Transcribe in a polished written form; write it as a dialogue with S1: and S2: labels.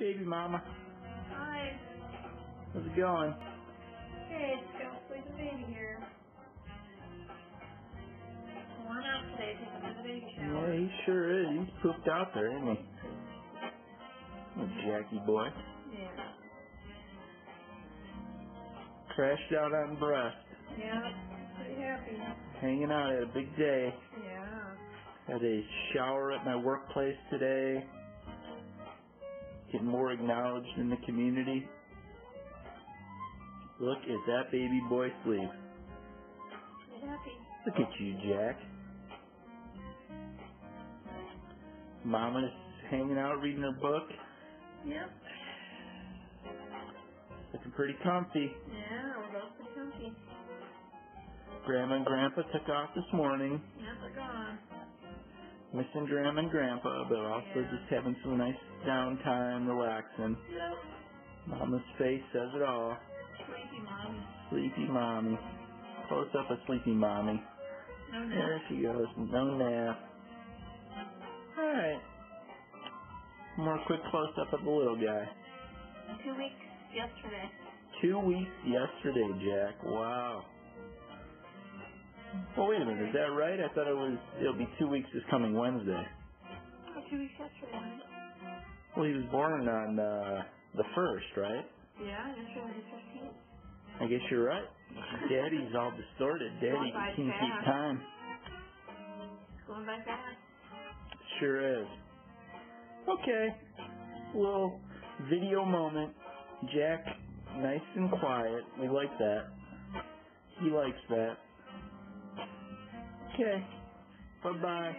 S1: baby mama.
S2: Hi.
S1: How's it going?
S2: Hey, it's Scout Sleeping Baby here. Worn out today, taking the baby shower.
S1: Yeah, he sure is. He's pooped out there, isn't he? Jackie boy.
S2: Yeah.
S1: Crashed out on breast.
S2: Yeah, pretty happy.
S1: Hanging out at a big day.
S2: Yeah.
S1: Had a shower at my workplace today. Getting more acknowledged in the community. Look at that baby boy sleep.
S2: Pretty happy.
S1: Look at you, Jack. Mama's hanging out reading her book.
S2: Yep.
S1: Looking pretty comfy.
S2: Yeah, we're both pretty comfy.
S1: Grandma and Grandpa took off this morning.
S2: Yep, they're gone.
S1: Missing Grandma and Grandpa, but also just having some nice downtime, relaxing.
S2: Yep.
S1: Mama's face says it all.
S2: Sleepy mommy.
S1: Sleepy mommy. Close up of sleepy mommy.
S2: No nap.
S1: There she goes. No nap. Alright. More quick close up of the little guy.
S2: 2 weeks yesterday.
S1: 2 weeks yesterday, Jack. Wow. Well, wait a minute. Is that right? I thought it'll be 2 weeks this coming Wednesday.
S2: Oh, 2 weeks yesterday.
S1: Well, he was born on the 1st, right?
S2: Yeah, yesterday was the 15th.
S1: I guess you're right. Daddy's all distorted. Daddy
S2: Going by
S1: can't keep
S2: fast.
S1: time.
S2: It's going by fast.
S1: Sure is. Okay. Little video moment. Jack, nice and quiet. We like that. He likes that. Okay. Bye-bye.